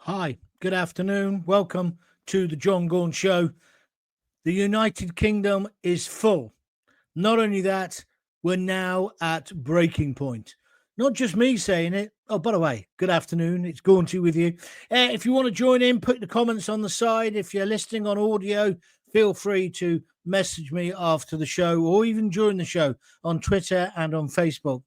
Hi, good afternoon. Welcome to the John Gaunt Show. The United Kingdom is full. Not only that, we're now at breaking point. Not just me saying it. Oh, by the way, good afternoon. It's Gaunty with you. If you want to join in, put the comments on the side. If you're listening on audio, feel free to message me after the show or even during the show on Twitter and on Facebook.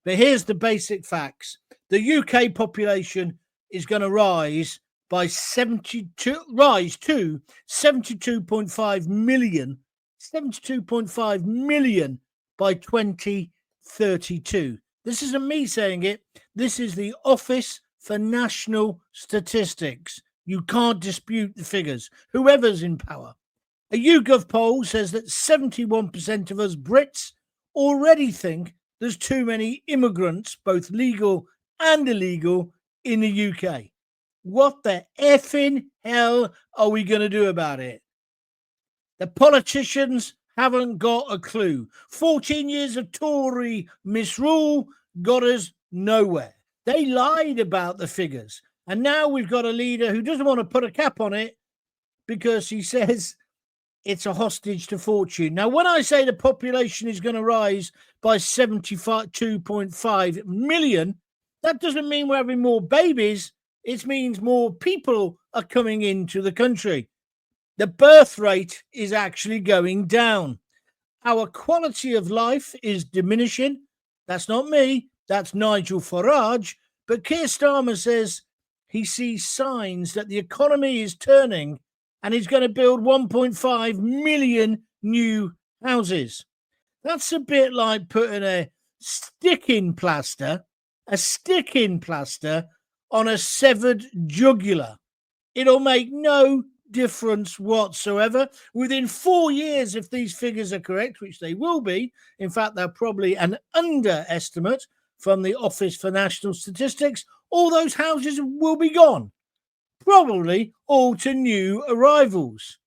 But here's the basic facts. The UK population is going to rise to 72.5 million 72.5 million by 2032. This isn't me saying it. This is the Office for National Statistics. You can't dispute the figures, whoever's in power. A YouGov poll says that 71% of us Brits already think there's too many immigrants, both legal and illegal, in the UK. What the effing hell are we going to do about it? The politicians haven't got a clue. 14 years of Tory misrule got us nowhere. They lied about the figures. And now we've got a leader who doesn't want to put a cap on it because he says it's a hostage to fortune. Now, when I say the population is going to rise by 72.5 million, that doesn't mean we're having more babies. It means more people are coming into the country. The birth rate is actually going down. Our quality of life is diminishing. That's not me. That's Nigel Farage. But Keir Starmer says he sees signs that the economy is turning and he's going to build 1.5 million new houses. That's a bit like putting a stick in plaster on a severed jugular. It'll make no difference whatsoever. Within 4 years, if these figures are correct, which they will be, in fact, they're probably an underestimate from the Office for National Statistics, all those houses will be gone, probably all to new arrivals.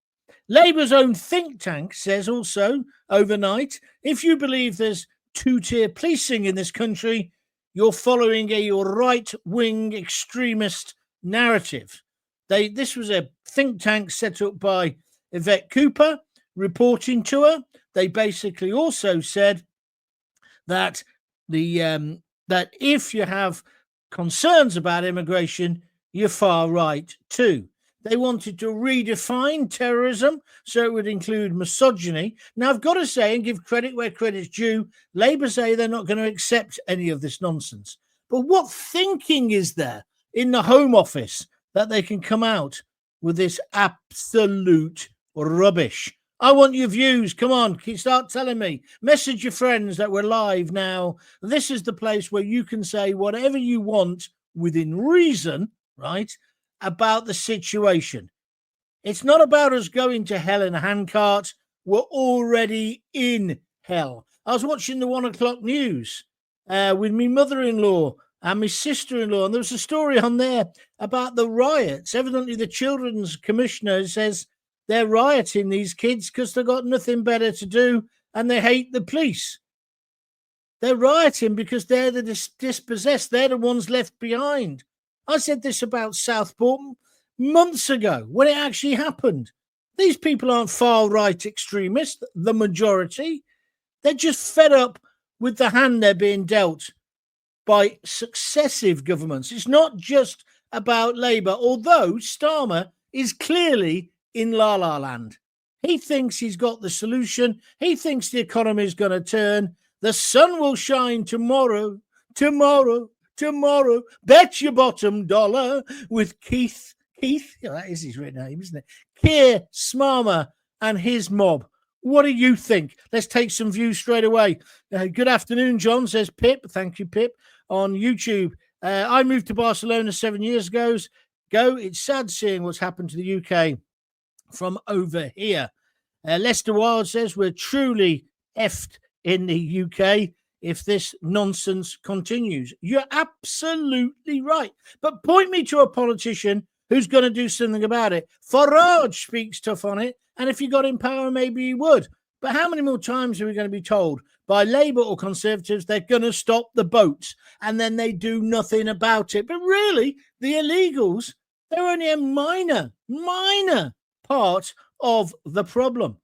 Labour's own think tank says also overnight, if you believe there's two-tier policing in this country, you're following a right-wing extremist narrative. This was a think tank set up by Yvette Cooper reporting to her. They basically also said that that if you have concerns about immigration, you're far right too. They wanted to redefine terrorism so it would include misogyny. Now, I've got to say, and give credit where credit's due, Labour say they're not going to accept any of this nonsense. But what thinking is there in the Home Office that they can come out with this absolute rubbish? I want your views. Come on, start telling me. Message your friends that we're live now. This is the place where you can say whatever you want within reason, right, about the situation. It's not about us going to hell in a handcart. We're already in hell. I was watching the 1 o'clock news with my mother-in-law and my sister-in-law, and there was a story on there about the riots. Evidently, the children's commissioner says they're rioting, these kids, because they've got nothing better to do and they hate the police. They're rioting because they're the dispossessed. They're the ones left behind. I said this about Southport months ago when it actually happened. These people aren't far-right extremists, the majority. They're just fed up with the hand they're being dealt by successive governments. It's not just about Labour, although Starmer is clearly in la-la land. He thinks he's got the solution. He thinks the economy is going to turn. The sun will shine tomorrow. Bet your bottom dollar with Keith, that is his real name, isn't it? Keir Starmer and his mob. What do you think? Let's take some views straight away. Good afternoon, John, says Pip. Thank you, Pip, on YouTube. I moved to Barcelona 7 years ago. It's sad seeing what's happened to the UK from over here. Lester Wild says we're truly effed in the UK if this nonsense continues. You're absolutely right. But point me to a politician who's going to do something about it. Farage speaks tough on it, and if he got in power, maybe he would. But how many more times are we going to be told by Labour or Conservatives they're going to stop the boats, and then they do nothing about it? But really, the illegals, They're only a minor part of the problem.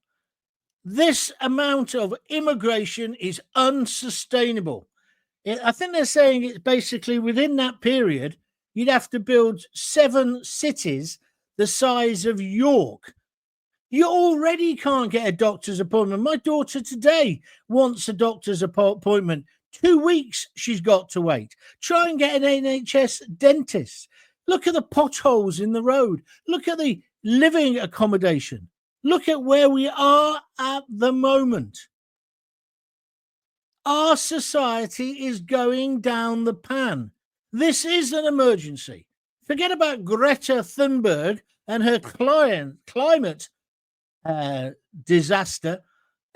This amount of immigration is unsustainable. I think they're saying it's basically within that period, you'd have to build 7 cities the size of York. You already can't get a doctor's appointment. My daughter today wants a doctor's appointment. 2 weeks she's got to wait. Try and get an NHS dentist. Look at the potholes in the road. Look at the living accommodation. Look at where we are at the moment. Our society is going down the pan. This is an emergency. Forget about Greta Thunberg and her climate disaster,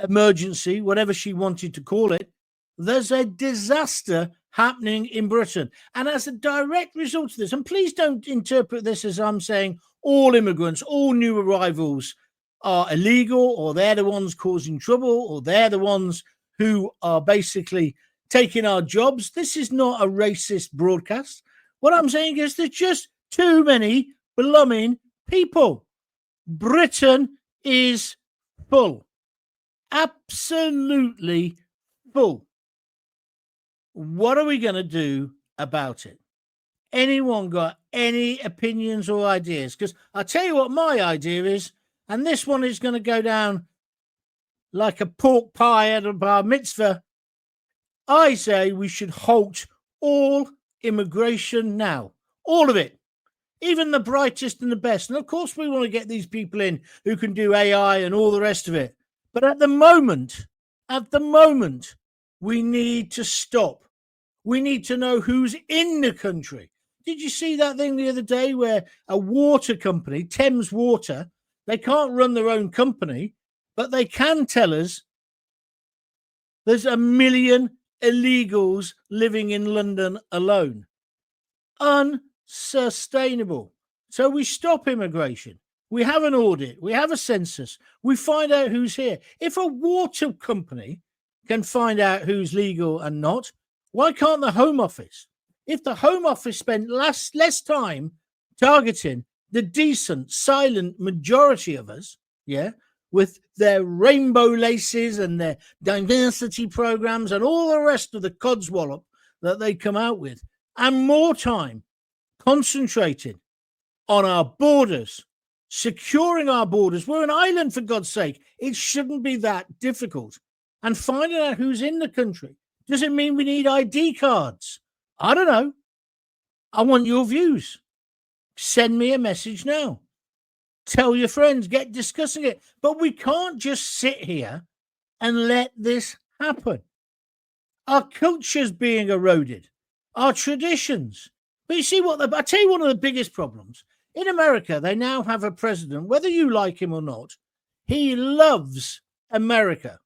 emergency, whatever she wanted to call it. There's a disaster happening in Britain. And as a direct result of this, and please don't interpret this as I'm saying all immigrants, all new arrivals are illegal, or they're the ones causing trouble, or they're the ones who are basically taking our jobs. This is not a racist broadcast. What I'm saying is there's just too many blooming people. Britain is full. Absolutely full. What are we going to do about it? Anyone got any opinions or ideas? Because I'll tell you what my idea is, and this one is going to go down like a pork pie at a bar mitzvah. I say we should halt all immigration now. All of it. Even the brightest and the best. And of course we want to get these people in who can do AI and all the rest of it. But at the moment, we need to stop. We need to know who's in the country. Did you see that thing the other day where a water company, Thames Water, they can't run their own company, but they can tell us there's 1 million illegals living in London alone. Unsustainable. So we stop immigration. We have an audit. We have a census. We find out who's here. If a water company can find out who's legal and not, why can't the Home Office? If the Home Office spent less time targeting the decent, silent majority of us, with their rainbow laces and their diversity programs and all the rest of the codswallop that they come out with, and more time concentrated on our borders, securing our borders. We're an island, for God's sake. It shouldn't be that difficult. And finding out who's in the country. Does it mean we need ID cards? I don't know. I want your views. Send me a message now. Tell your friends, get discussing it. But we can't just sit here and let this happen. Our culture's being eroded. Our traditions. But you see I tell you one of the biggest problems. In America, they now have a president, whether you like him or not, he loves America.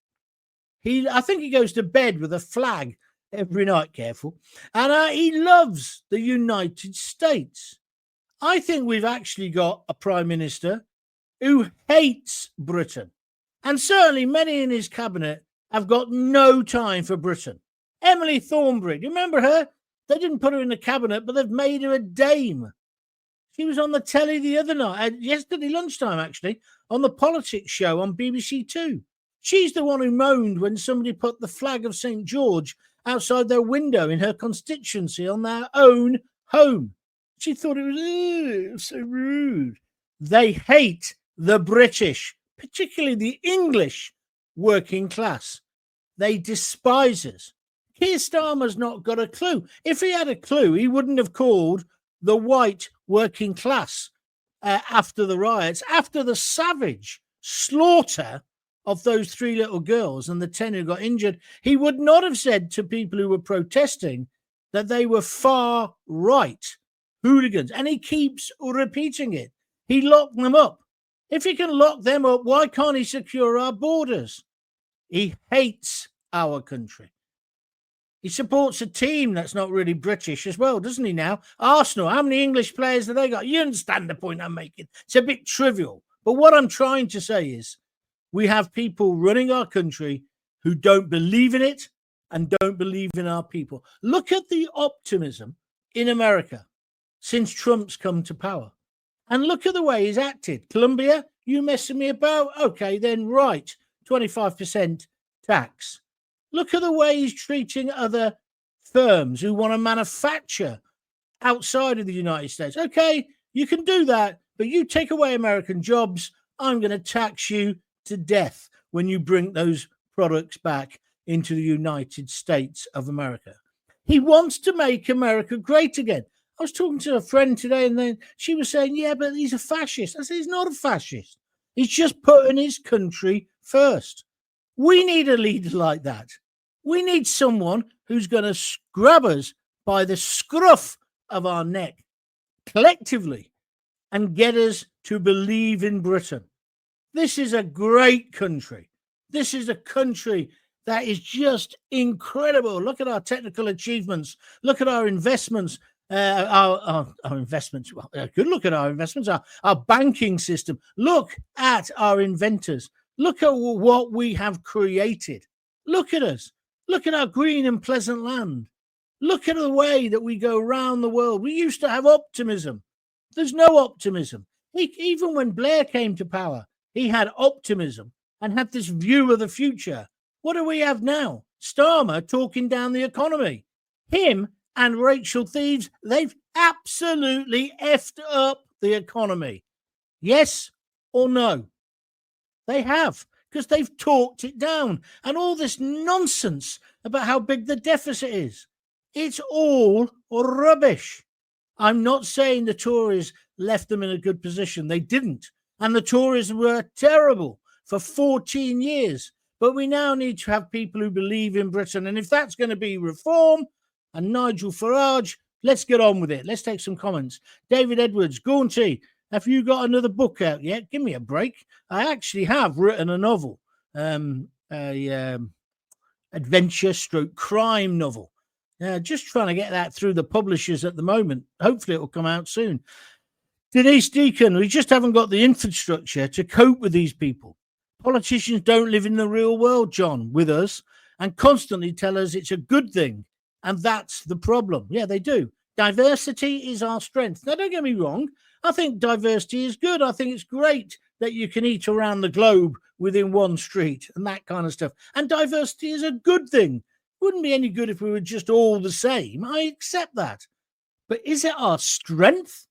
I think he goes to bed with a flag every night, careful. And he loves the United States. I think we've actually got a prime minister who hates Britain. And certainly many in his cabinet have got no time for Britain. Emily Thornberry, do you remember her? They didn't put her in the cabinet, but they've made her a dame. She was on the telly the other night, yesterday lunchtime actually, on the politics show on BBC Two. She's the one who moaned when somebody put the flag of St. George outside their window in her constituency on their own home. She thought it was so rude. They hate the British, particularly the English working class. They despise us. Keir Starmer's not got a clue. If he had a clue, he wouldn't have called the white working class after the riots, after the savage slaughter of those 3 little girls and the 10 who got injured. He would not have said to people who were protesting that they were far right hooligans. And he keeps repeating it. He locked them up. If he can lock them up, why can't he secure our borders? He hates our country. He supports a team that's not really British as well, doesn't he now? Arsenal, how many English players have they got? You understand the point I'm making. It's a bit trivial. But what I'm trying to say is we have people running our country who don't believe in it and don't believe in our people. Look at the optimism in America since Trump's come to power. And look at the way he's acted. Colombia, you messing me about? Okay, then right, 25% tax. Look at the way he's treating other firms who want to manufacture outside of the United States. Okay, you can do that, but you take away American jobs, I'm going to tax you to death when you bring those products back into the United States of America. He wants to make America great again. I was talking to a friend today, and then she was saying, yeah, but he's a fascist. I said, he's not a fascist. He's just putting his country first. We need a leader like that. We need someone who's going to grab us by the scruff of our neck collectively and get us to believe in Britain. This is a great country. This is a country that is just incredible. Look at our technical achievements. Look at our investments. Our investments. Well, good look at our investments. Our banking system. Look at our inventors. Look at what we have created. Look at us. Look at our green and pleasant land. Look at the way that we go around the world. We used to have optimism. There's no optimism. Even when Blair came to power, he had optimism and had this view of the future. What do we have now? Starmer talking down the economy. Him and Rachel Thieves, they've absolutely effed up the economy. Yes or no? They have, because they've talked it down. And all this nonsense about how big the deficit is. It's all rubbish. I'm not saying the Tories left them in a good position. They didn't. And the Tories were terrible for 14 years. But we now need to have people who believe in Britain. And if that's going to be reform and Nigel Farage, let's get on with it. Let's take some comments. David Edwards, Gaunty, have you got another book out yet? Give me a break. I actually have written a novel, adventure stroke crime novel. Just trying to get that through the publishers at the moment. Hopefully it will come out soon. Denise Deacon, we just haven't got the infrastructure to cope with these people. Politicians don't live in the real world, John, with us, and constantly tell us it's a good thing. And that's the problem. Yeah, they do. Diversity is our strength. Now, don't get me wrong. I think diversity is good. I think it's great that you can eat around the globe within one street and that kind of stuff. And diversity is a good thing. Wouldn't be any good if we were just all the same. I accept that. But is it our strength?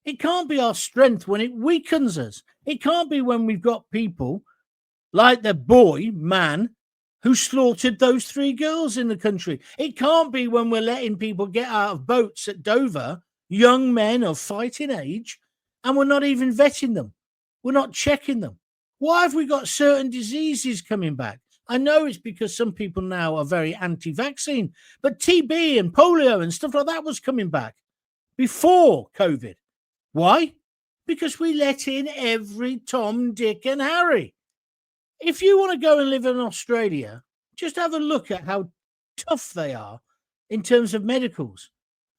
It can't be our strength when it weakens us. It can't be when we've got people like the man who slaughtered those 3 girls in the country. It can't be when we're letting people get out of boats at Dover, young men of fighting age, and we're not even vetting them. We're not checking them. Why have we got certain diseases coming back? I know it's because some people now are very anti-vaccine, but TB and polio and stuff like that was coming back before COVID. Why? Because we let in every Tom, Dick and Harry. If you want to go and live in Australia, just have a look at how tough they are in terms of medicals.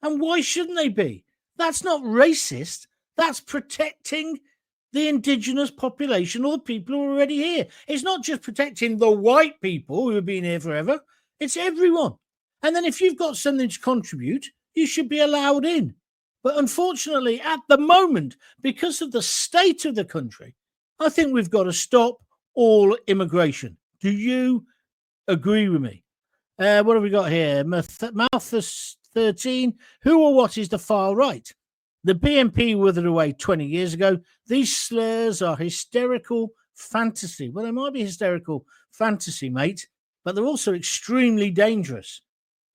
And why shouldn't they be? That's not racist. That's protecting the indigenous population or the people who are already here. It's not just protecting the white people who have been here forever. It's everyone. And then if you've got something to contribute, you should be allowed in. But unfortunately, at the moment, because of the state of the country, I think we've got to stop all immigration. Do you agree with me? What have we got here? Malthus 13. Who or what is the far right? The BNP withered away 20 years ago. These slurs are hysterical fantasy. Well, they might be hysterical fantasy, mate, but they're also extremely dangerous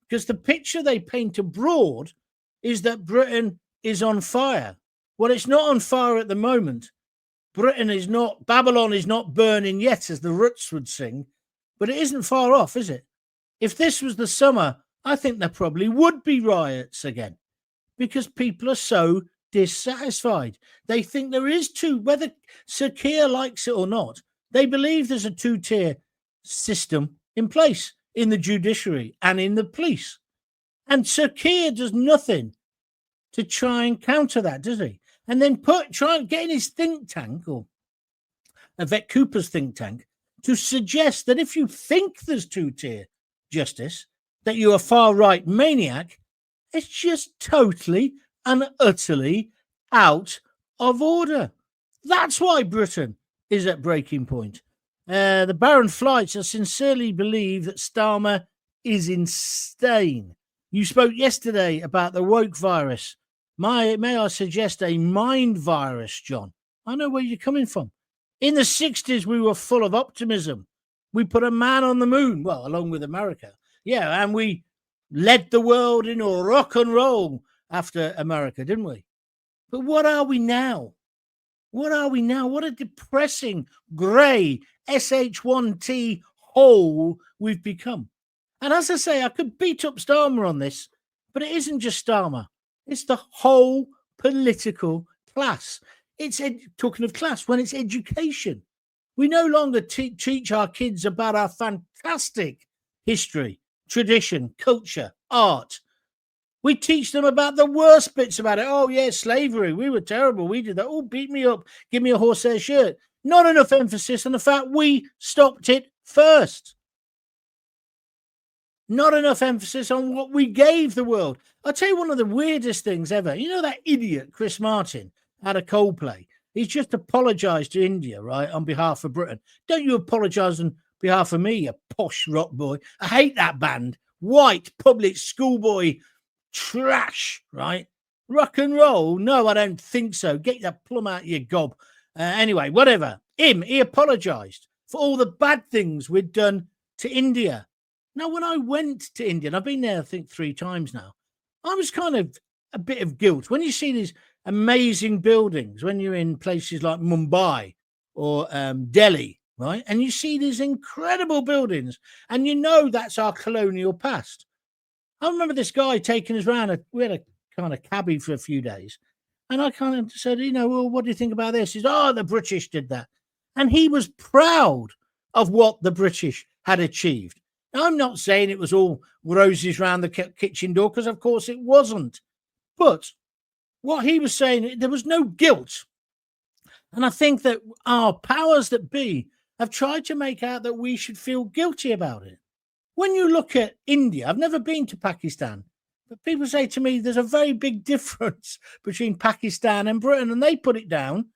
because the picture they paint abroad is that Britain is on fire. Well, it's not on fire at the moment. Babylon is not burning yet, as the Roots would sing, but it isn't far off, is it? If this was the summer, I think there probably would be riots again because people are so dissatisfied. They think there is whether Sir Keir likes it or not, they believe there's a 2-tier system in place in the judiciary and in the police. And Sir Keir does nothing to try and counter that, does he? And then try and get in his think tank, or Yvette Cooper's think tank, to suggest that if you think there's 2-tier justice, that you're a far-right maniac, it's just totally and utterly out of order. That's why Britain is at breaking point. The Baron Flights, I sincerely believe that Starmer is insane. You spoke yesterday about the woke virus. May I suggest a mind virus, John? I know where you're coming from. In the 60s, we were full of optimism. We put a man on the moon, well, along with America. Yeah, and we led the world in rock and roll after America, didn't we? But what are we now? What are we now? What a depressing, grey, SH1T hole we've become. And as I say, I could beat up Starmer on this, but it isn't just Starmer. It's the whole political class. It's talking of class, when it's education. We no longer teach our kids about our fantastic history, tradition, culture, art. We teach them about the worst bits about it. Oh, yeah, slavery. We were terrible. We did that. Oh, beat me up. Give me a horsehair shirt. Not enough emphasis on the fact we stopped it first. Not enough emphasis on what we gave the world. I'll tell you one of the weirdest things ever. You know that idiot Chris Martin out of Coldplay? He's just apologised to India, right, on behalf of Britain. Don't you apologise on behalf of me, you posh rock boy. I hate that band. White, public schoolboy trash, right? Rock and roll? No, I don't think so. Get that plum out of your gob. Anyway, whatever. He apologised for all the bad things we'd done to India. Now, when I went to India, and I've been there, I think, 3 times now, I was kind of a bit of guilt. When you see these amazing buildings, when you're in places like Mumbai or Delhi, right, and you see these incredible buildings, and you know that's our colonial past. I remember this guy taking us around. We had a kind of cabbie for a few days, and I kind of said, well, what do you think about this? He said, oh, the British did that. And he was proud of what the British had achieved. Now, I'm not saying it was all roses round the kitchen door, because, of course, it wasn't. But what he was saying, there was no guilt. And I think that our powers that be have tried to make out that we should feel guilty about it. When you look at India, I've never been to Pakistan, but people say to me there's a very big difference between Pakistan and Britain, and they put it down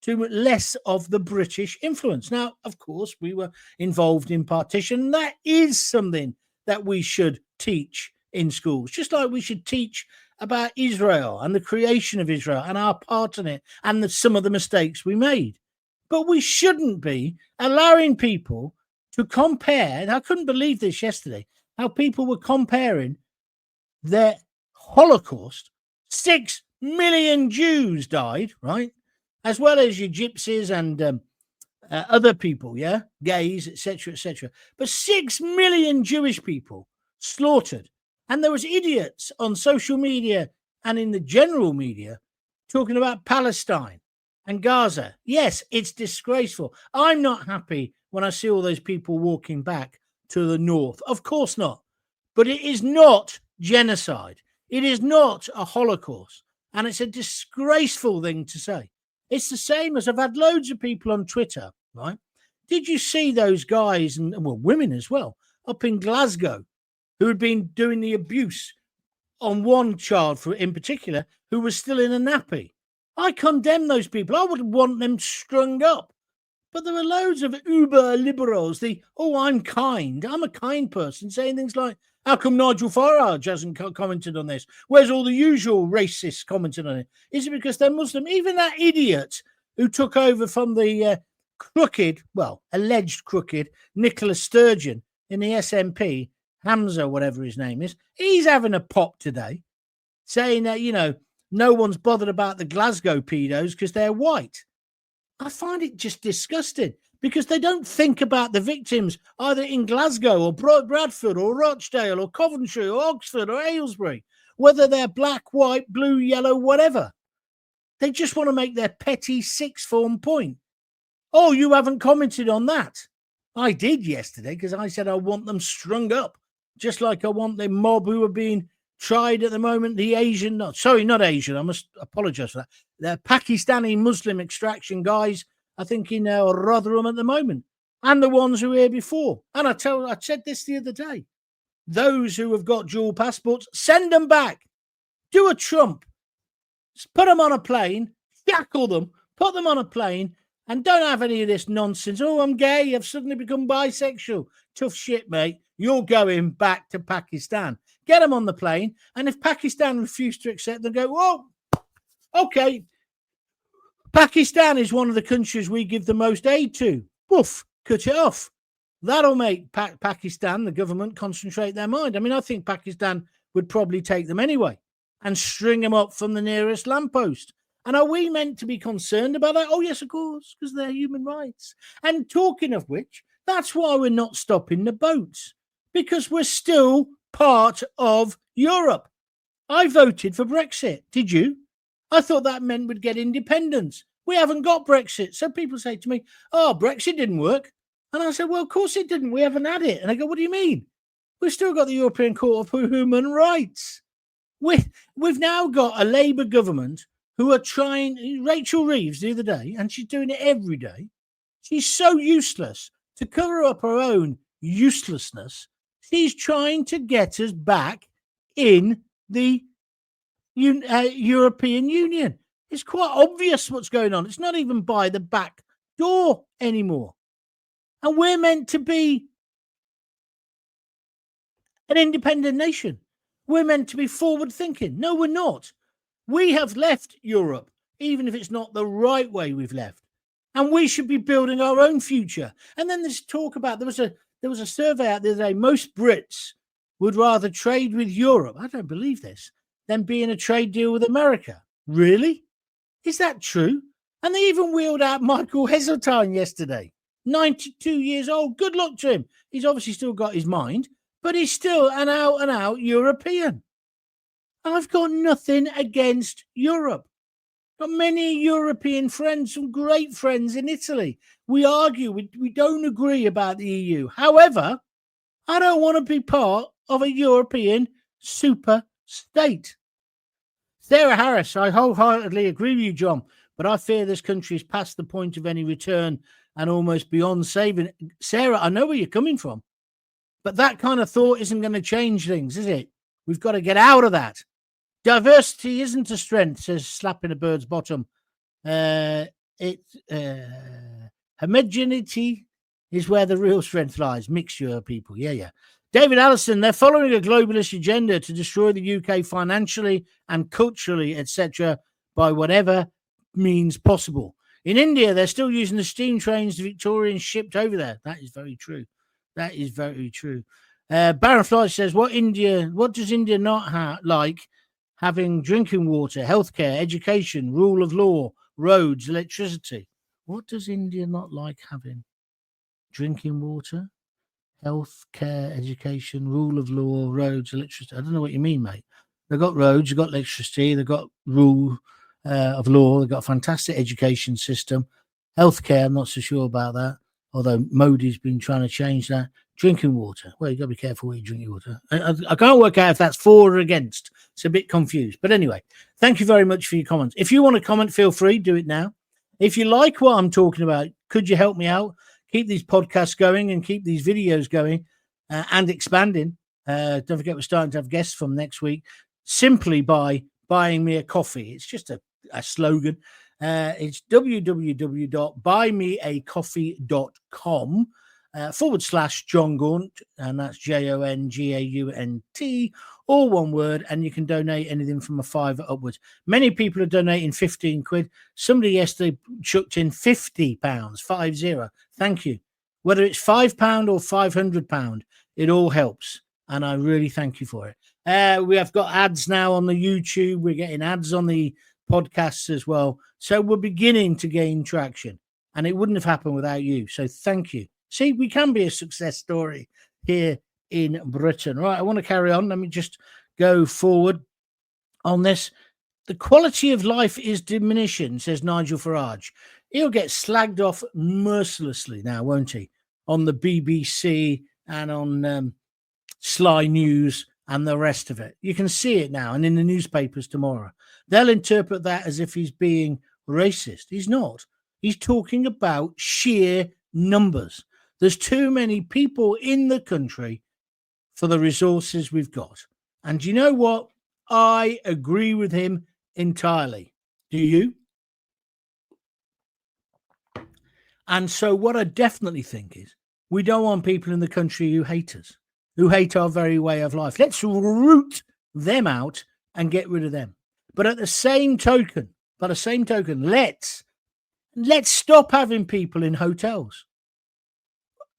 to less of the British influence. Now, of course, we were involved in partition, and that is something that we should teach in schools, just like we should teach about Israel and the creation of Israel and our part in it and some of the mistakes we made. But we shouldn't be allowing people to compare, and I couldn't believe this yesterday, how people were comparing their Holocaust. 6 million Jews died, right? As well as your gypsies and other people, yeah? Gays, etc., etc. But 6 million Jewish people slaughtered. And there was idiots on social media and in the general media talking about Palestine and Gaza. Yes, it's disgraceful. I'm not happy when I see all those people walking back to the north. Of course not. But it is not genocide. It is not a Holocaust. And it's a disgraceful thing to say. It's the same as I've had loads of people on Twitter, right? Did you see those guys, and well, women as well, up in Glasgow, who had been doing the abuse on one child in particular who was still in a nappy? I condemn those people. I would want them strung up. But there were loads of uber liberals, I'm kind. I'm a kind person, saying things like, how come Nigel Farage hasn't commented on this? Where's all the usual racists commenting on it? Is it because they're Muslim? Even that idiot who took over from the alleged crooked Nicola Sturgeon in the SNP, Hamza, whatever his name is, he's having a pop today, saying that, no one's bothered about the Glasgow pedos because they're white. I find it just disgusting, because they don't think about the victims either in Glasgow or Bradford or Rochdale or Coventry or Oxford or Aylesbury, whether they're black, white, blue, yellow, whatever. They just want to make their petty sixth form point. Oh, you haven't commented on that. I did yesterday, because I said I want them strung up, just like I want the mob who are being tried at the moment, the Asian, not Asian, I must apologise for that. The Pakistani Muslim extraction guys, I think in Rotherham at the moment, and the ones who were here before. And I said this the other day. Those who have got dual passports, send them back. Do a Trump. Put them on a plane, shackle them, put them on a plane, and don't have any of this nonsense. Oh, I'm gay. I've suddenly become bisexual. Tough shit, mate. You're going back to Pakistan. Get them on the plane. And if Pakistan refuse to accept them, go, whoa, okay. Pakistan is one of the countries we give the most aid to. Woof, cut it off. That'll make Pakistan, the government, concentrate their mind. I mean, I think Pakistan would probably take them anyway and string them up from the nearest lamppost. And are we meant to be concerned about that? Oh, yes, of course, because they're human rights. And talking of which, that's why we're not stopping the boats, because we're still part of Europe. I voted for Brexit. Did you? I thought that meant we'd get independence. We haven't got Brexit. So people say to me, oh, Brexit didn't work. And I said, well, of course it didn't. We haven't had it. And I go, what do you mean? We've still got the European Court of Human Rights. We've now got a Labour government who are trying. Rachel Reeves the other day, and she's doing it every day. She's so useless. To cover up her own uselessness, she's trying to get us back in the European Union. It's quite obvious what's going on. It's not even by the back door anymore. And we're meant to be an independent nation. We're meant to be forward thinking. No, we're not. We have left Europe, even if it's not the right way we've left. And we should be building our own future. And then there's talk about, there was a survey out the other day, most Brits would rather trade with Europe, I don't believe this, than be in a trade deal with America. Really? Is that true? And they even wheeled out Michael Heseltine yesterday. 92 years old. Good luck to him. He's obviously still got his mind, but he's still an out-and-out European. I've got nothing against Europe. Got many European friends, some great friends in Italy. We argue, we don't agree about the EU. However, I don't want to be part of a European super state. Sarah Harris, I wholeheartedly agree with you, John, but I fear this country is past the point of any return and almost beyond saving. Sarah, I know where you're coming from, but that kind of thought isn't going to change things, is it? We've got to get out of that. Diversity isn't a strength, says slapping a bird's bottom. Homogeneity is where the real strength lies. Mixture of people. Yeah. David Allison, they're following a globalist agenda to destroy the UK financially and culturally, etc., by whatever means possible. In India, they're still using the steam trains the Victorians shipped over there. That is very true. That is very true. Baron Fly says, what does India not like? Having drinking water, healthcare, education, rule of law, roads, electricity. What does India not like having? Drinking water, healthcare, education, rule of law, roads, electricity. I don't know what you mean, mate. They've got roads, they've got electricity, they've got rule of law, they've got a fantastic education system. Healthcare, I'm not so sure about that, although Modi's been trying to change that. Drinking water. Well, you've got to be careful where you drink your water. I can't work out if that's for or against. It's a bit confused. But anyway, thank you very much for your comments. If you want to comment, feel free, do it now. If you like what I'm talking about, could you help me out? Keep these podcasts going and keep these videos going and expanding. Don't forget, we're starting to have guests from next week simply by buying me a coffee. It's just a slogan. It's www.buymeacoffee.com /John Gaunt, and that's JONGAUNT, all one word, and you can donate anything from a £5 upwards. Many people are donating 15 quid. Somebody yesterday chucked in £50, 50. Thank you. Whether it's £5 or £500, it all helps, and I really thank you for it. We have got ads now on the YouTube. We're getting ads on the podcasts as well. So we're beginning to gain traction, and it wouldn't have happened without you. So thank you. See, we can be a success story here in Britain. Right, I want to carry on. Let me just go forward on this. The quality of life is diminishing, says Nigel Farage. He'll get slagged off mercilessly now, won't he? On the BBC and on Sly News and the rest of it. You can see it now, and in the newspapers tomorrow. They'll interpret that as if he's being racist. He's not. He's talking about sheer numbers. There's too many people in the country for the resources we've got. And you know what? I agree with him entirely. Do you? And so what I definitely think is we don't want people in the country who hate us, who hate our very way of life. Let's root them out and get rid of them. But at the same token, let's stop having people in hotels.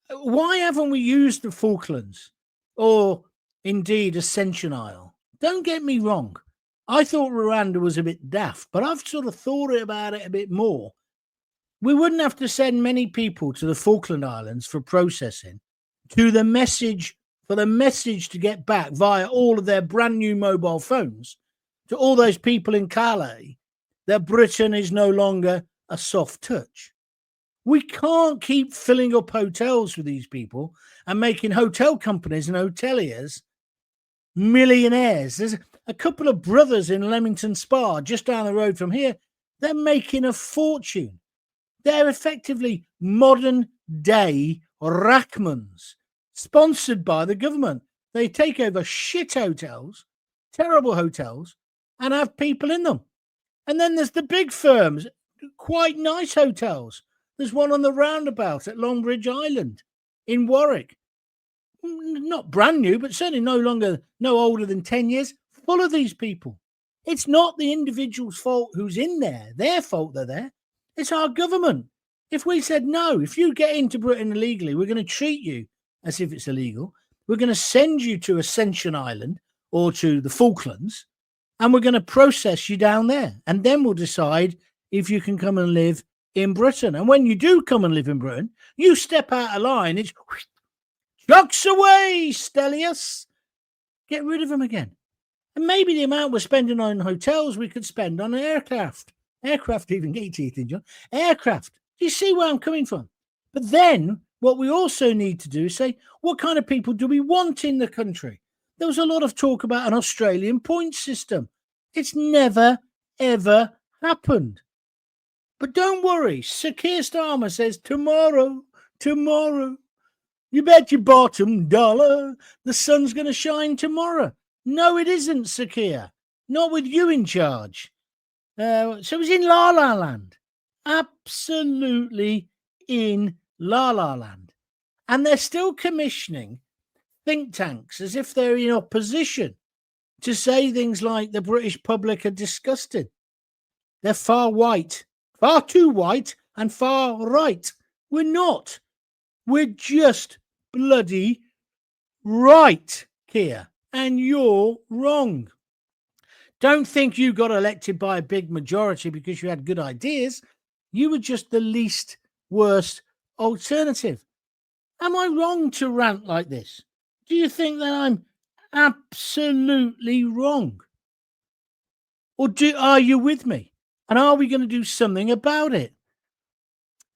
Why haven't we used the Falklands or indeed Ascension Isle? Don't get me wrong. I thought Rwanda was a bit daft, but I've sort of thought about it a bit more. We wouldn't have to send many people to the Falkland Islands for processing for the message to get back via all of their brand new mobile phones to all those people in Calais that Britain is no longer a soft touch. We can't keep filling up hotels with these people and making hotel companies and hoteliers millionaires. There's a couple of brothers in Leamington Spa, just down the road from here. They're making a fortune. They're effectively modern day Rachmans, sponsored by the government. They take over shit hotels, terrible hotels, and have people in them. And then there's the big firms, quite nice hotels. There's one on the roundabout at Longbridge Island in Warwick. Not brand new, but certainly no older than 10 years, full of these people. It's not the individual's fault who's in there. Their fault they're there. It's our government. If we said, no, if you get into Britain illegally, we're going to treat you as if it's illegal. We're going to send you to Ascension Island or to the Falklands, and we're going to process you down there. And then we'll decide if you can come and live in Britain. And when you do come and live in Britain, you step out of line. It's chucks away, Stellius. Get rid of them again. And maybe the amount we're spending on hotels, we could spend on aircraft. Aircraft even get your teeth in, John. Aircraft. Do you see where I'm coming from? But then what we also need to do is say, what kind of people do we want in the country? There was a lot of talk about an Australian point system. It's never, ever happened. But don't worry. Sir Keir Starmer says, tomorrow, you bet your bottom dollar the sun's going to shine tomorrow. No, it isn't, Sir Keir. Not with you in charge. So it's in La La Land. Absolutely in La La Land. And they're still commissioning think tanks as if they're in opposition to say things like the British public are disgusted. They're far too white and far right. We're not. We're just bloody right, Keir. And you're wrong. Don't think you got elected by a big majority because you had good ideas. You were just the least worst alternative. Am I wrong to rant like this? Do you think that I'm absolutely wrong? Or are you with me? And are we going to do something about it?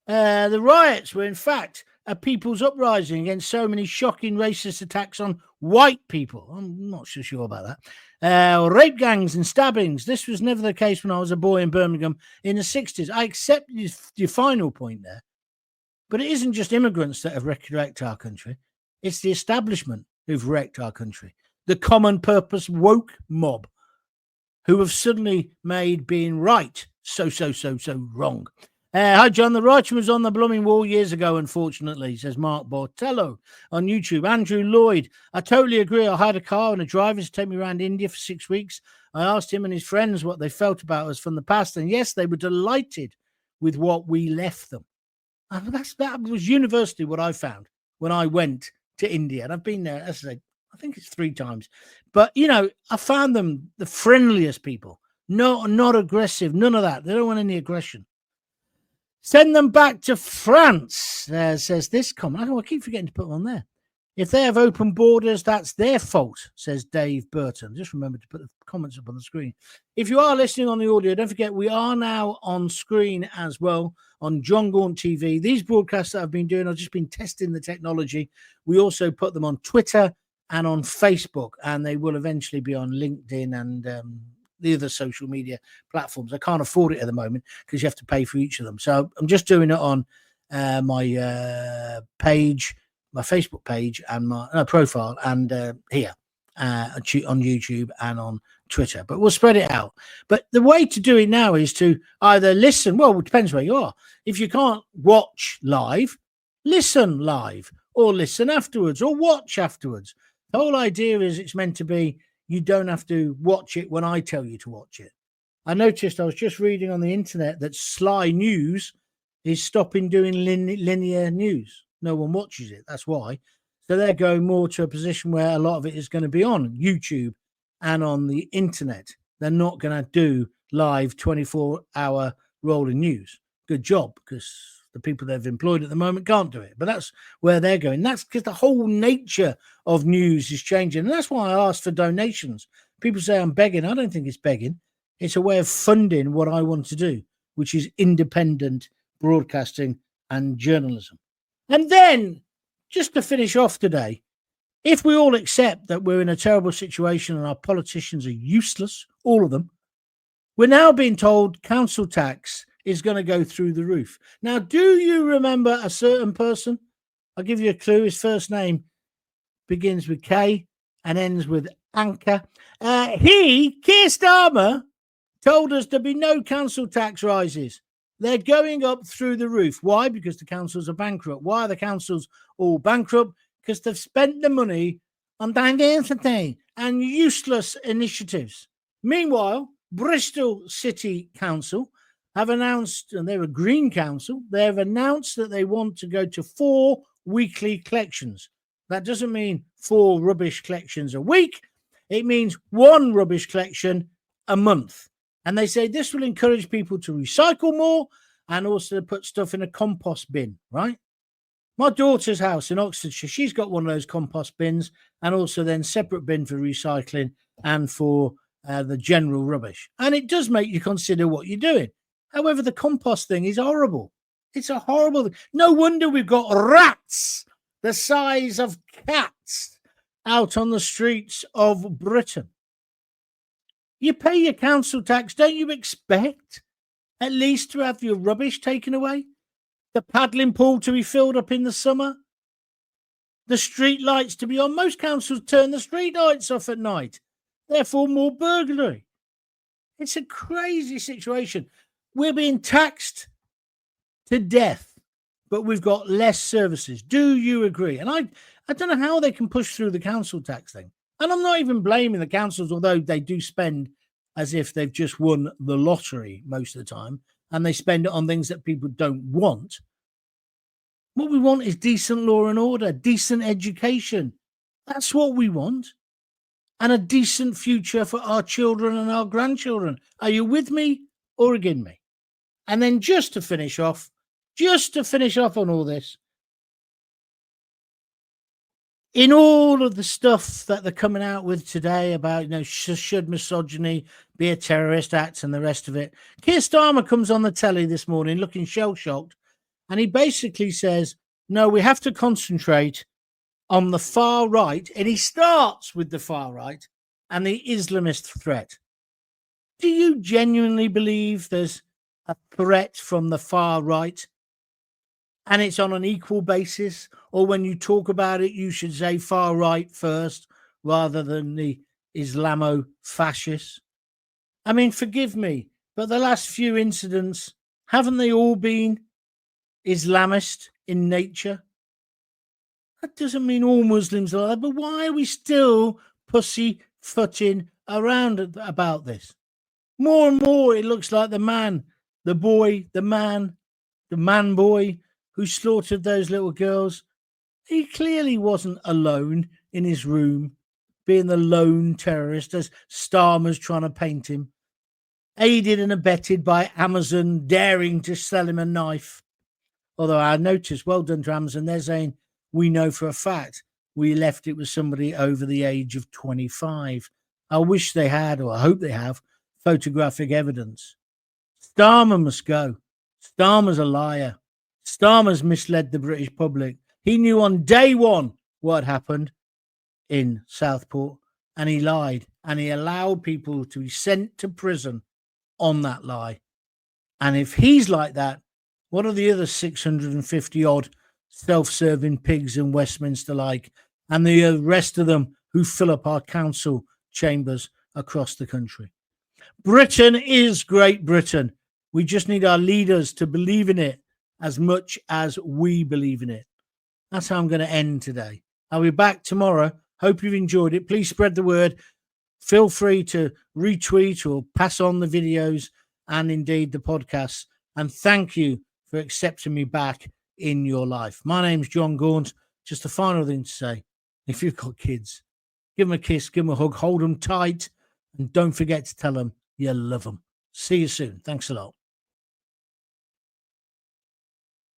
The riots were, in fact, a people's uprising against so many shocking racist attacks on white people. I'm not so sure about that. Rape gangs and stabbings. This was never the case when I was a boy in Birmingham in the 60s. I accept your final point there. But it isn't just immigrants that have wrecked our country. It's the establishment who've wrecked our country. The common purpose woke mob who have suddenly made being right so wrong. Hi, John. The writing was on the blooming wall years ago, unfortunately, says Mark Bortello on YouTube. Andrew Lloyd. I totally agree. I hired a car and a driver to take me around India for 6 weeks. I asked him and his friends what they felt about us from the past. And yes, they were delighted with what we left them. And that was universally what I found when I went to India. And I've been there, as I say, I think it's 3 times. But, I found them the friendliest people. No, not aggressive. None of that. They don't want any aggression. Send them back to France, says this comment. I keep forgetting to put them on there. If they have open borders, that's their fault, says Dave Burton. Just remember to put the comments up on the screen. If you are listening on the audio, don't forget we are now on screen as well on John Gaunt TV. These broadcasts that I've been doing, I've just been testing the technology. We also put them on Twitter and on Facebook, and they will eventually be on LinkedIn and the other social media platforms. I can't afford it at the moment because you have to pay for each of them. So I'm just doing it on my page, my Facebook page and my profile and here. on YouTube and on Twitter, but we'll spread it out. But the way to do it now is to either listen. Well, it depends where you are. If you can't watch live, listen live, or listen afterwards, or watch afterwards. The whole idea is it's meant to be you don't have to watch it when I tell you to watch it. I noticed, I was just reading on the internet that Sly News is stopping doing linear news. No one watches it. That's why. So they're going more to a position where a lot of it is going to be on YouTube and on the internet. They're not going to do live 24-hour rolling news. Good job, because the people they've employed at the moment can't do it. But that's where they're going. That's because the whole nature of news is changing. And that's why I asked for donations. People say I'm begging. I don't think it's begging. It's a way of funding what I want to do, which is independent broadcasting and journalism. And then, just to finish off today, if we all accept that we're in a terrible situation and our politicians are useless, all of them, we're now being told council tax is going to go through the roof. Now, do you remember a certain person? I'll give you a clue. His first name begins with K and ends with Anchor. Keir Starmer, told us there'd be no council tax rises. They're going up through the roof. Why? Because the councils are bankrupt. Why are the councils all bankrupt? Because they've spent the money on diversity and useless initiatives. Meanwhile, Bristol City Council have announced, and they're a Green Council, they've announced that they want to go to 4 weekly collections. That doesn't mean 4 rubbish collections a week. It means 1 rubbish collection a month. And they say this will encourage people to recycle more and also put stuff in a compost bin, right? My daughter's house in Oxfordshire, she's got one of those compost bins and also then separate bin for recycling and for the general rubbish. And it does make you consider what you're doing. However, the compost thing is horrible. It's a horrible thing. No wonder we've got rats the size of cats out on the streets of Britain. You pay your council tax, don't you expect at least to have your rubbish taken away? The paddling pool to be filled up in the summer? The street lights to be on? Most councils turn the street lights off at night. Therefore, more burglary. It's a crazy situation. We're being taxed to death, but we've got less services. Do you agree? And I don't know how they can push through the council tax thing. And I'm not even blaming the councils, although they do spend as if they've just won the lottery most of the time, and they spend it on things that people don't want. What we want is decent law and order, decent education. That's what we want. And a decent future for our children and our grandchildren. Are you with me or against me? And then just to finish off on all this, in all of the stuff that they're coming out with today about, should misogyny be a terrorist act and the rest of it, Keir Starmer comes on the telly this morning looking shell-shocked, and he basically says, no, we have to concentrate on the far right, and he starts with the far right and the Islamist threat. Do you genuinely believe there's a threat from the far right and it's on an equal basis? Or when you talk about it, you should say far right first rather than the Islamo-fascists? I mean, forgive me, but the last few incidents, haven't they all been Islamist in nature? That doesn't mean all Muslims are like that, but why are we still pussyfooting around about this? More and more, it looks like the man boy who slaughtered those little girls. He clearly wasn't alone in his room, being the lone terrorist, as Starmer's trying to paint him. Aided and abetted by Amazon daring to sell him a knife. Although I noticed, well done to Amazon, they're saying, we know for a fact we left it with somebody over the age of 25. I wish they had, or I hope they have, photographic evidence. Starmer must go. Starmer's a liar. Starmer's misled the British public. He knew on day one what happened in Southport, and he lied, and he allowed people to be sent to prison on that lie. And if he's like that, what are the other 650 odd self-serving pigs in Westminster like, and the rest of them who fill up our council chambers across the country. Britain is Great Britain. We just need our leaders to believe in it as much as we believe in it. That's how I'm going to end today. I'll be back tomorrow. Hope you've enjoyed it. Please spread the word. Feel free to retweet or pass on the videos and indeed the podcasts. And thank you for accepting me back in your life. My name's John Gaunt. Just a final thing to say. If you've got kids, give them a kiss, give them a hug, hold them tight, and don't forget to tell them you love them. See you soon. Thanks a lot.